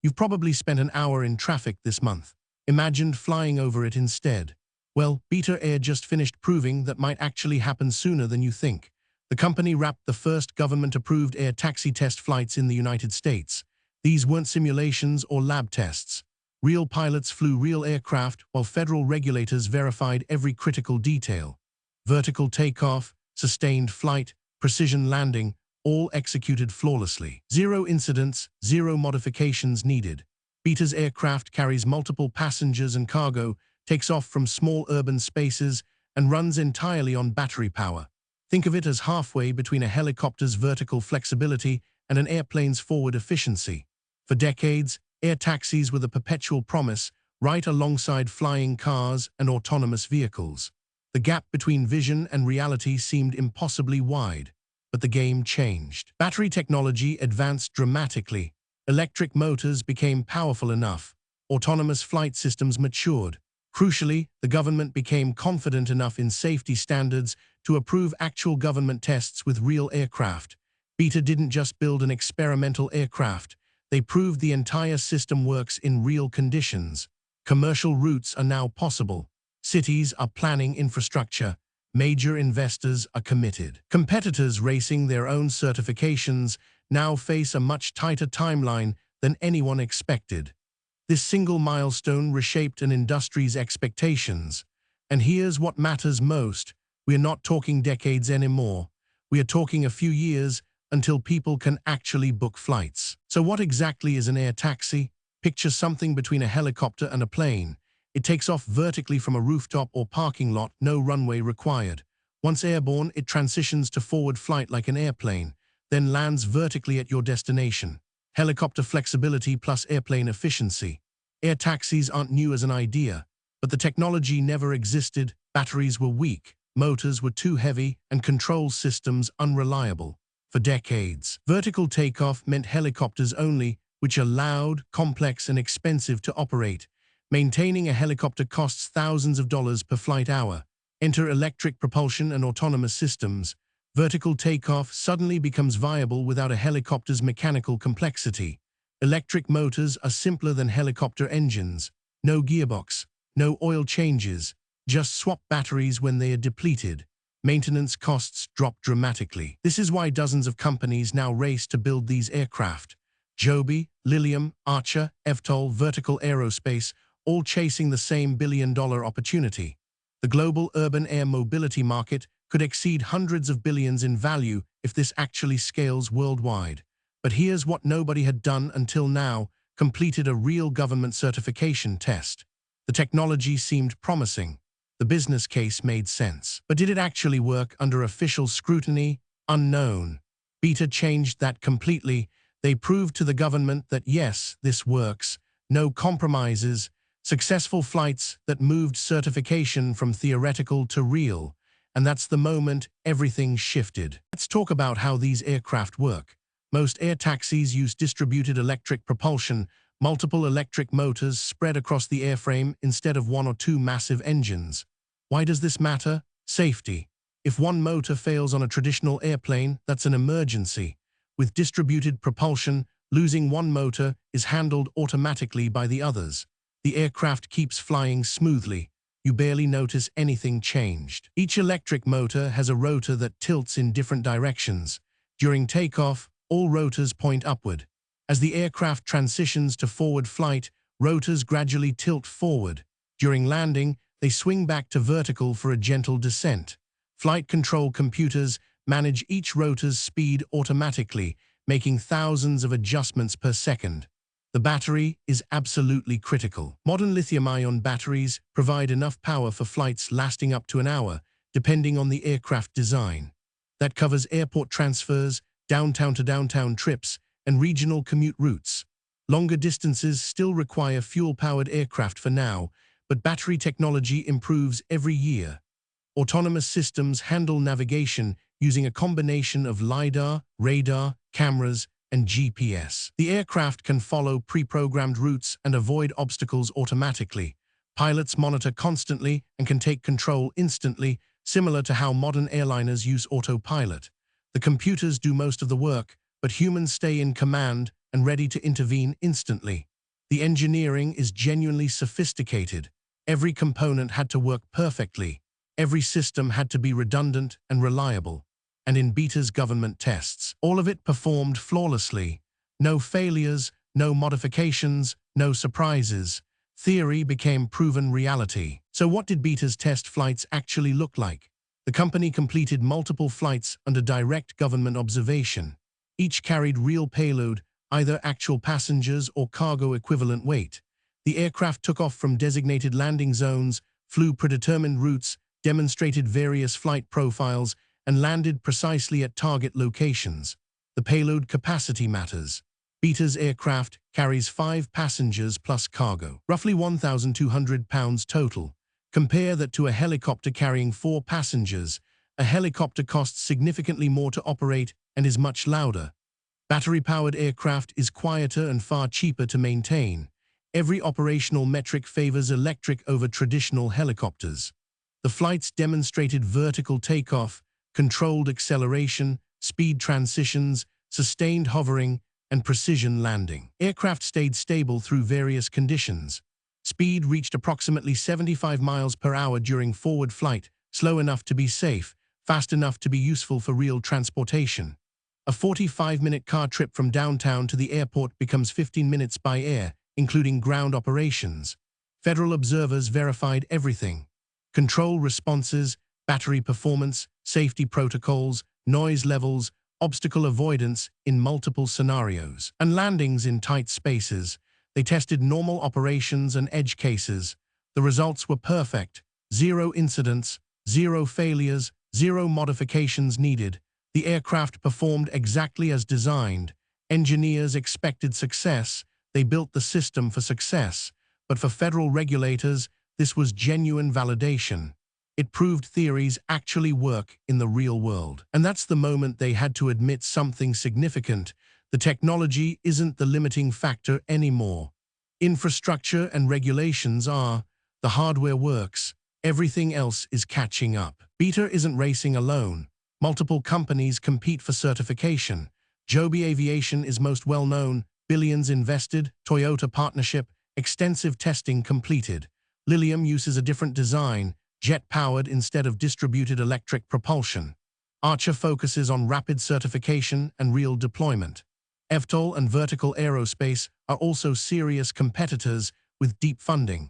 You've probably spent an hour in traffic this month. Imagined flying over it instead. Well, Beta Air just finished proving that might actually happen sooner than you think. The company wrapped the first government-approved air taxi test flights in the United States. These weren't simulations or lab tests. Real pilots flew real aircraft while federal regulators verified every critical detail. Vertical takeoff, sustained flight, precision landing, all executed flawlessly. Zero incidents, zero modifications needed. Beta's aircraft carries multiple passengers and cargo, takes off from small urban spaces, and runs entirely on battery power. Think of it as halfway between a helicopter's vertical flexibility and an airplane's forward efficiency. For decades, air taxis were the perpetual promise, right alongside flying cars and autonomous vehicles. The gap between vision and reality seemed impossibly wide. But the game changed. Battery technology advanced dramatically. Electric motors became powerful enough. Autonomous flight systems matured. Crucially, the government became confident enough in safety standards to approve actual government tests with real aircraft. Beta didn't just build an experimental aircraft. They proved the entire system works in real conditions. Commercial routes are now possible. Cities are planning infrastructure. Major investors are committed. Competitors racing their own certifications now face a much tighter timeline than anyone expected. This single milestone reshaped an industry's expectations. And here's what matters most. We are not talking decades anymore. We are talking a few years until people can actually book flights. So what exactly is an air taxi? Picture something between a helicopter and a plane. It takes off vertically from a rooftop or parking lot, no runway required. Once airborne, it transitions to forward flight like an airplane, then lands vertically at your destination. Helicopter flexibility plus airplane efficiency. Air taxis aren't new as an idea, but the technology never existed. Batteries were weak, motors were too heavy, and control systems unreliable. For decades, vertical takeoff meant helicopters only, which are loud, complex, and expensive to operate. Maintaining a helicopter costs thousands of dollars per flight hour. Enter electric propulsion and autonomous systems. Vertical takeoff suddenly becomes viable without a helicopter's mechanical complexity. Electric motors are simpler than helicopter engines. No gearbox, no oil changes, just swap batteries when they are depleted. Maintenance costs drop dramatically. This is why dozens of companies now race to build these aircraft. Joby, Lilium, Archer, eVTOL, Vertical Aerospace, all chasing the same billion-dollar opportunity. The global urban air mobility market could exceed hundreds of billions in value if this actually scales worldwide. But here's what nobody had done until now: completed a real government certification test. The technology seemed promising. The business case made sense. But did it actually work under official scrutiny? Unknown. Beta changed that completely. They proved to the government that yes, this works. No compromises. Successful flights that moved certification from theoretical to real. And that's the moment everything shifted. Let's talk about how these aircraft work. Most air taxis use distributed electric propulsion, multiple electric motors spread across the airframe instead of one or two massive engines. Why does this matter? Safety. If one motor fails on a traditional airplane, that's an emergency. With distributed propulsion, losing one motor is handled automatically by the others. The aircraft keeps flying smoothly. You barely notice anything changed. Each electric motor has a rotor that tilts in different directions. During takeoff, all rotors point upward. As the aircraft transitions to forward flight, rotors gradually tilt forward. During landing, they swing back to vertical for a gentle descent. Flight control computers manage each rotor's speed automatically, making thousands of adjustments per second. The battery is absolutely critical. Modern lithium-ion batteries provide enough power for flights lasting up to an hour, depending on the aircraft design. That covers airport transfers, downtown-to-downtown trips, and regional commute routes. Longer distances still require fuel-powered aircraft for now, but battery technology improves every year. Autonomous systems handle navigation using a combination of LiDAR, radar, cameras, and GPS. The aircraft can follow pre-programmed routes and avoid obstacles automatically. Pilots monitor constantly and can take control instantly, similar to how modern airliners use autopilot. The computers do most of the work, but humans stay in command and ready to intervene instantly. The engineering is genuinely sophisticated. Every component had to work perfectly. Every system had to be redundant and reliable. And in Beta's government tests, all of it performed flawlessly. No failures, no modifications, no surprises. Theory became proven reality. So what did Beta's test flights actually look like? The company completed multiple flights under direct government observation. Each carried real payload, either actual passengers or cargo equivalent weight. The aircraft took off from designated landing zones, flew predetermined routes, demonstrated various flight profiles, and landed precisely at target locations. The payload capacity matters. Beta's aircraft carries 5 passengers plus cargo, roughly 1,200 pounds total. Compare that to a helicopter carrying 4 passengers. A helicopter costs significantly more to operate and is much louder. Battery-powered aircraft is quieter and far cheaper to maintain. Every operational metric favors electric over traditional helicopters. The flights demonstrated vertical takeoff, controlled acceleration, speed transitions, sustained hovering, and precision landing. Aircraft stayed stable through various conditions. Speed reached approximately 75 miles per hour during forward flight, slow enough to be safe, fast enough to be useful for real transportation. A 45-minute car trip from downtown to the airport becomes 15 minutes by air, including ground operations. Federal observers verified everything: control responses, battery performance, safety protocols, noise levels, obstacle avoidance in multiple scenarios, and landings in tight spaces. They tested normal operations and edge cases. The results were perfect: 0 incidents, 0 failures, 0 modifications needed. The aircraft performed exactly as designed. Engineers expected success. They built the system for success. But for federal regulators, this was genuine validation. It proved theories actually work in the real world. And that's the moment they had to admit something significant. The technology isn't the limiting factor anymore. Infrastructure and regulations are. The hardware works. Everything else is catching up. Beta isn't racing alone. Multiple companies compete for certification. Joby Aviation is most well known. Billions invested, Toyota partnership, extensive testing completed. Lilium uses a different design, jet-powered instead of distributed electric propulsion. Archer focuses on rapid certification and real deployment. eVTOL and Vertical Aerospace are also serious competitors with deep funding.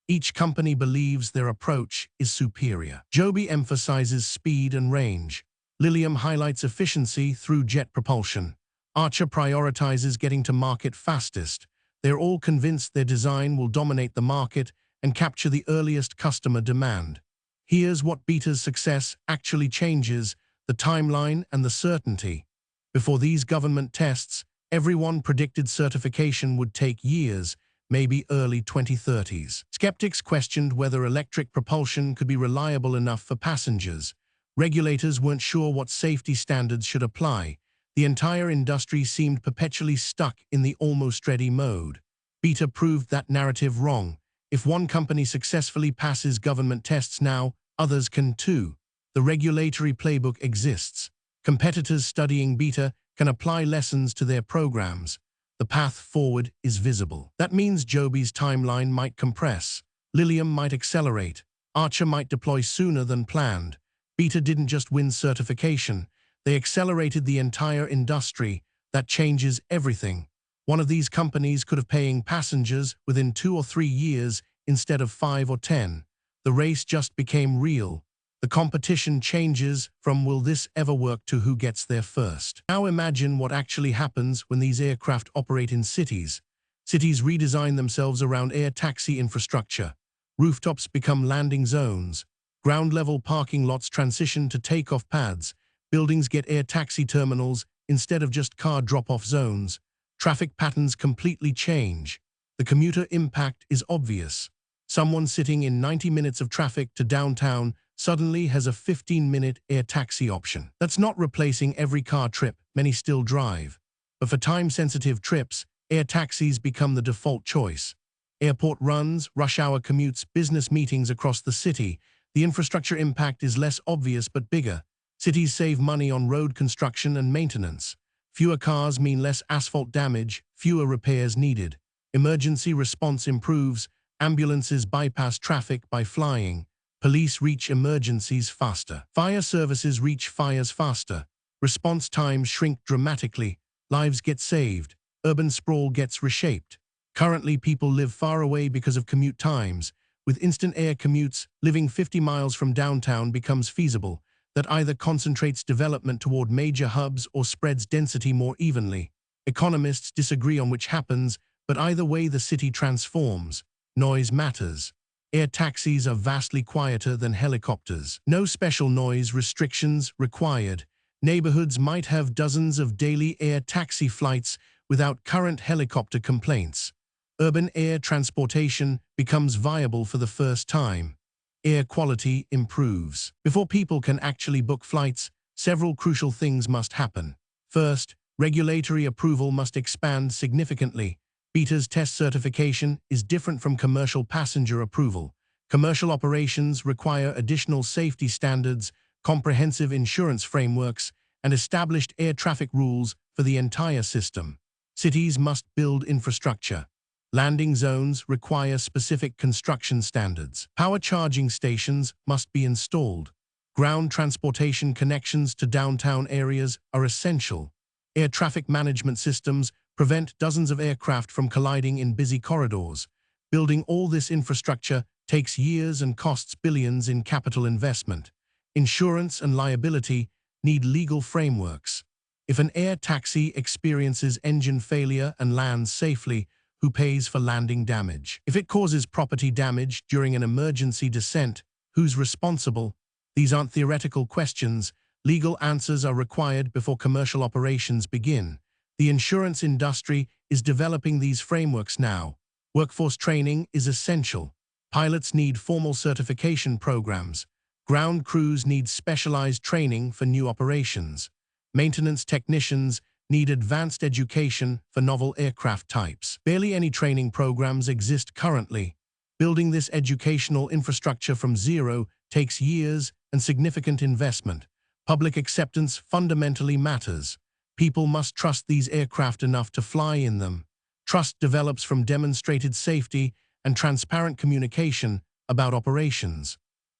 Each company believes their approach is superior. Joby emphasizes speed and range. Lilium highlights efficiency through jet propulsion. Archer prioritizes getting to market fastest. They're all convinced their design will dominate the market and capture the earliest customer demand. Here's what Beta's success actually changes: the timeline and the certainty. Before these government tests, everyone predicted certification would take years, maybe early 2030s. Skeptics questioned whether electric propulsion could be reliable enough for passengers. Regulators weren't sure what safety standards should apply. The entire industry seemed perpetually stuck in the almost ready mode. Beta proved that narrative wrong. If one company successfully passes government tests now, others can too. The regulatory playbook exists. Competitors studying Beta can apply lessons to their programs. The path forward is visible. That means Joby's timeline might compress. Lilium might accelerate. Archer might deploy sooner than planned. Beta didn't just win certification. They accelerated the entire industry. That changes everything. One of these companies could have paying passengers within 2 or 3 years instead of 5 or 10. The race just became real. The competition changes from will this ever work to who gets there first. Now imagine what actually happens when these aircraft operate in cities. Cities redesign themselves around air taxi infrastructure. Rooftops become landing zones. Ground-level parking lots transition to takeoff pads. Buildings get air taxi terminals instead of just car drop-off zones. Traffic patterns completely change. The commuter impact is obvious. Someone sitting in 90 minutes of traffic to downtown suddenly has a 15-minute air taxi option. That's not replacing every car trip, many still drive. But for time-sensitive trips, air taxis become the default choice. Airport runs, rush hour commutes, business meetings across the city. The infrastructure impact is less obvious but bigger. Cities save money on road construction and maintenance. Fewer cars mean less asphalt damage, fewer repairs needed. Emergency response improves, ambulances bypass traffic by flying, police reach emergencies faster, fire services reach fires faster, response times shrink dramatically, lives get saved, urban sprawl gets reshaped. Currently, people live far away because of commute times. With instant air commutes, living 50 miles from downtown becomes feasible. That either concentrates development toward major hubs or spreads density more evenly. Economists disagree on which happens, but either way the city transforms. Noise matters. Air taxis are vastly quieter than helicopters. No special noise restrictions required. Neighborhoods might have dozens of daily air taxi flights without current helicopter complaints. Urban air transportation becomes viable for the first time. Air quality improves. Before people can actually book flights, several crucial things must happen. First, regulatory approval must expand significantly. Beta's test certification is different from commercial passenger approval. Commercial operations require additional safety standards, comprehensive insurance frameworks, and established air traffic rules for the entire system. Cities must build infrastructure. Landing zones require specific construction standards. Power charging stations must be installed. Ground transportation connections to downtown areas are essential. Air traffic management systems prevent dozens of aircraft from colliding in busy corridors. Building all this infrastructure takes years and costs billions in capital investment. Insurance and liability need legal frameworks. If an air taxi experiences engine failure and lands safely, who pays for landing damage? If it causes property damage during an emergency descent, who's responsible? These aren't theoretical questions. Legal answers are required before commercial operations begin. The insurance industry is developing these frameworks now. Workforce training is essential. Pilots need formal certification programs. Ground crews need specialized training for new operations. Maintenance technicians need advanced education for novel aircraft types. Barely any training programs exist currently. Building this educational infrastructure from zero takes years and significant investment. Public acceptance fundamentally matters. People must trust these aircraft enough to fly in them. Trust develops from demonstrated safety and transparent communication about operations.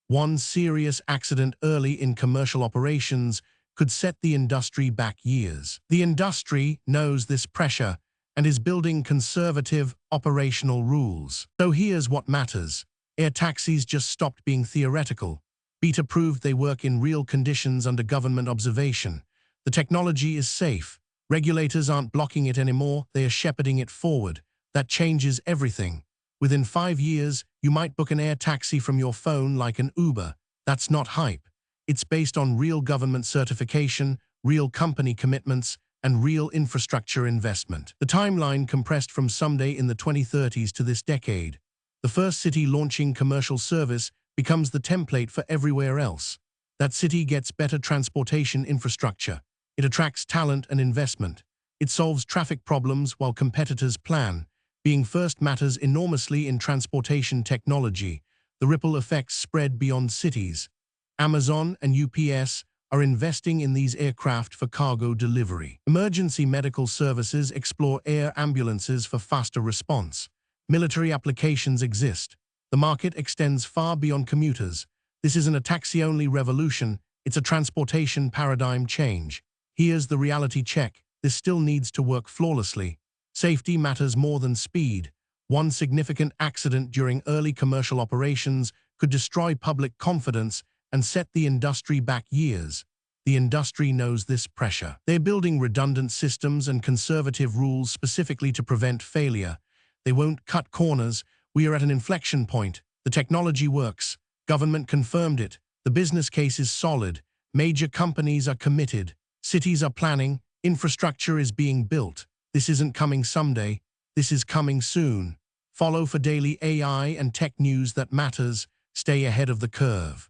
One serious accident early in commercial operations could set the industry back years. The industry knows this pressure and is building conservative operational rules. So here's what matters. Air taxis just stopped being theoretical. Beta proved they work in real conditions under government observation. The technology is safe. Regulators aren't blocking it anymore, they are shepherding it forward. That changes everything. Within 5 years, you might book an air taxi from your phone like an Uber. That's not hype. It's based on real government certification, real company commitments, and real infrastructure investment. The timeline compressed from someday in the 2030s to this decade. The first city launching commercial service becomes the template for everywhere else. That city gets better transportation infrastructure. It attracts talent and investment. It solves traffic problems while competitors plan. Being first matters enormously in transportation technology. The ripple effects spread beyond cities. Amazon and UPS are investing in these aircraft for cargo delivery. Emergency medical services explore air ambulances for faster response. Military applications exist. The market extends far beyond commuters. This isn't a taxi-only revolution, it's a transportation paradigm change. Here's the reality check. This still needs to work flawlessly. Safety matters more than speed. One significant accident during early commercial operations could destroy public confidence and set the industry back years. The industry knows this pressure. They're building redundant systems and conservative rules specifically to prevent failure. They won't cut corners. We are at an inflection point. The technology works. Government confirmed it. The business case is solid. Major companies are committed. Cities are planning. Infrastructure is being built. This isn't coming someday. This is coming soon. Follow for daily AI and tech news that matters. Stay ahead of the curve.